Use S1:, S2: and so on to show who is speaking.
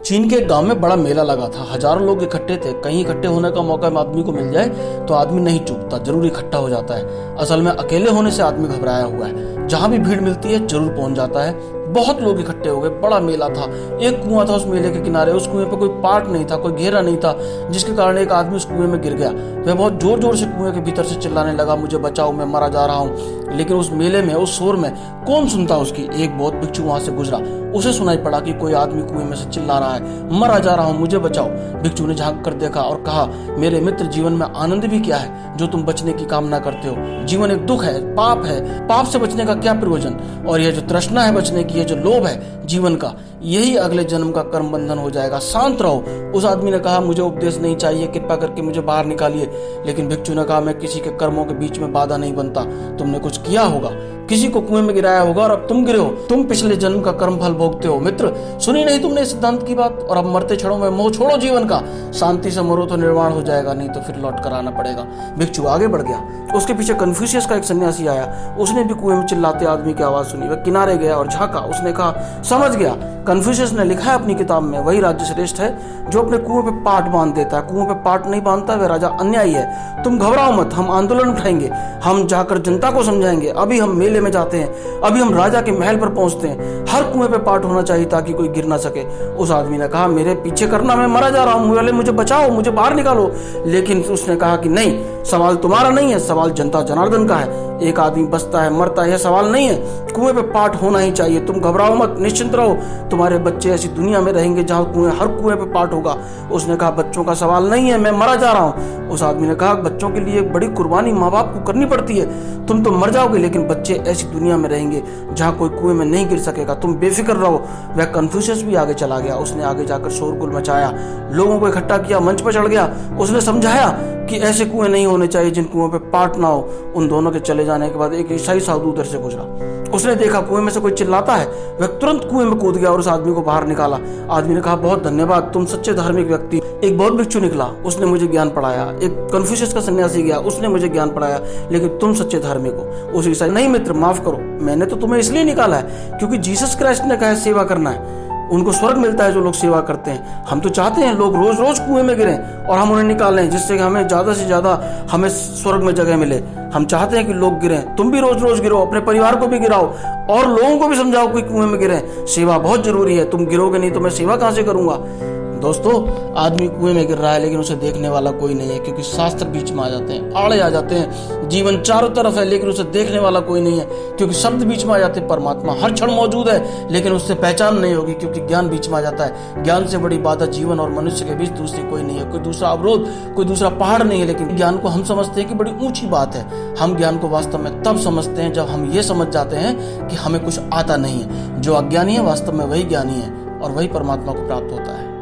S1: चीन के एक गांव में बड़ा मेला लगा था। हजारों लोग इकट्ठे थे। कहीं इकट्ठे होने का मौका आदमी को मिल जाए तो आदमी नहीं चूकता, जरूर इकट्ठा हो जाता है। असल में अकेले होने से आदमी घबराया हुआ है। जहां भी भीड़ मिलती है जरूर पहुंच जाता है। बहुत लोग इकट्ठे हो गए। बड़ा मेला था। एक कुआं था उस मेले के किनारे। उस कुएं पे कोई पाट नहीं था, कोई घेरा नहीं था, जिसके कारण एक आदमी उस कुएं में गिर गया। वह बहुत जोर जोर से कुएं के भीतर से चिल्लाने लगा, मुझे बचाओ, मैं मरा जा रहा हूँ। लेकिन उस मेले में, उस शोर में कौन सुनता उसकी। एक बौद्ध भिक्षु वहां से गुजरा। उसे सुनाई पड़ा कि कोई आदमी कुएं में से चिल्ला रहा है, मरा जा रहा हूं, मुझे बचाओ। भिक्षु ने झांक कर देखा और कहा, मेरे मित्र, जीवन में आनंद भी क्या है जो तुम बचने की कामना करते हो। जीवन एक दुख है, पाप है। पाप से बचने का क्या प्रयोजन। और यह जो तृष्णा है बचने की, यह जो लोभ है जीवन का, यही अगले जन्म का कर्म बंधन हो जाएगा। शांत रहो। उस आदमी ने कहा, मुझे उपदेश नहीं चाहिए, कृपा करके मुझे बाहर निकालिए। लेकिन भिक्षु ने कहा, मैं किसी के कर्मों के बीच में बाधा नहीं बनता। तुमने कुछ किया होगा, किसी को कुएं में गिराया होगा और अब तुम गिरे हो। तुम पिछले जन्म का कर्म फल भोगते हो। मित्र, सुनी नहीं तुमने इस सिद्धांत की बात। और अब मरते क्षणों में मोह छोड़ो जीवन का। शांति से मरो तो निर्वाण हो जाएगा, नहीं तो फिर लौट कर आना पड़ेगा। भिक्षु आगे बढ़ गया। उसके पीछे कन्फ्यूशियस का एक सन्यासी आया। उसने भी कुएं में चिल्लाते आदमी की आवाज सुनी। वह किनारे गया और झांका। उसने कहा, समझ गया, कन्फ्यूशियस ने लिखा है अपनी किताब में, वही राज्य श्रेष्ठ है जो अपने कुएं पे पाट बांध देता है। कुएं पे पाट नहीं बांधता वह राजा अन्यायी है। तुम घबराओ मत, हम आंदोलन उठाएंगे। हम जाकर जनता को समझाएंगे। अभी हम मेले में जाते हैं, अभी हम राजा के महल पर पहुंचते हैं। हर कुएं पे पाट होना चाहिए ताकि कोई गिर ना सके। उस आदमी ने कहा, मेरे पीछे करना, मैं मरा जा रहा हूं, मुझे बचाओ, मुझे बाहर निकालो। लेकिन उसने कहा कि नहीं, सवाल तुम्हारा नहीं है, सवाल जनता जनार्दन का है। एक आदमी बचता है, मरता है, यह सवाल नहीं है। कुएं पे पाट होना ही चाहिए। तुम घबराओ मत, निश्चिंत रहो। तुम्हारे बच्चे ऐसी दुनिया में रहेंगे जहां हर कुएं पे पाट होगा। उसने कहा, बच्चों का सवाल नहीं है, मैं मरा जा रहा हूं। उस आदमी ने कहा, बच्चों के लिए एक बड़ी कुर्बानी माँ बाप को करनी पड़ती है। तुम तो मर जाओगे, लेकिन बच्चे ऐसी दुनिया में रहेंगे जहां कोई कुएं में नहीं गिर सकेगा। तुम बेफिक्र रहो। वह कन्फ्यूशियस भी आगे चला गया। उसने आगे जाकर शोरगुल मचाया, लोगों को इकट्ठा किया, मंच पर चढ़ गया। उसने समझाया कि ऐसे कुएं नहीं होने चाहिए जिन कुओं पे पाट ना हो। उन दोनों के चले जाने के बाद एक ईसाई साधु उधर से गुजरा। उसने देखा कुएं में से कोई चिल्लाता है। वह तुरंत कुएं में कूद गया और उस आदमी को बाहर निकाला। आदमी ने कहा, बहुत धन्यवाद, तुम सच्चे धार्मिक व्यक्ति। एक बौद्ध भिक्षु निकला, उसने मुझे ज्ञान पढ़ाया। एक कन्फ्यूशियस का सन्यासी गया, उसने मुझे ज्ञान पढ़ाया। लेकिन तुम सच्चे धार्मिक हो। उस ईसाई, नहीं मित्र, माफ करो, मैंने तो तुम्हें इसलिए निकाला है क्योंकि जीसस क्राइस्ट ने कहा है सेवा करना है। उनको स्वर्ग मिलता है जो लोग सेवा करते हैं। हम तो चाहते हैं लोग रोज रोज कुएं में गिरें और हम उन्हें निकालें, जिससे हमें ज्यादा से ज्यादा हमें स्वर्ग में जगह मिले। हम चाहते हैं कि लोग गिरें। तुम भी रोज रोज गिरो, अपने परिवार को भी गिराओ और लोगों को भी समझाओ कि कुएं में गिरें। सेवा बहुत जरूरी है। तुम गिरोगे नहीं तो मैं सेवा कहां से करूंगा। दोस्तों, आदमी कुएं में गिर रहा है लेकिन उसे देखने वाला कोई नहीं है, क्योंकि शास्त्र बीच में आ जाते हैं, आड़े आ जाते हैं। जीवन चारों तरफ है लेकिन उसे देखने वाला कोई नहीं है, क्योंकि शब्द बीच में आ जाते हैं। परमात्मा हर क्षण मौजूद है लेकिन उससे पहचान नहीं होगी, क्योंकि ज्ञान बीच में आ जाता है। ज्ञान से बड़ी बात है, जीवन और मनुष्य के बीच दूसरी कोई नहीं है, कोई दूसरा अवरोध, कोई दूसरा पहाड़ नहीं है। लेकिन ज्ञान को हम समझते हैं कि बड़ी ऊंची बात है। हम ज्ञान को वास्तव में तब समझते हैं जब हम ये समझ जाते हैं कि हमें कुछ आता नहीं है। जो अज्ञानी है वास्तव में वही ज्ञानी है और वही परमात्मा को प्राप्त होता है।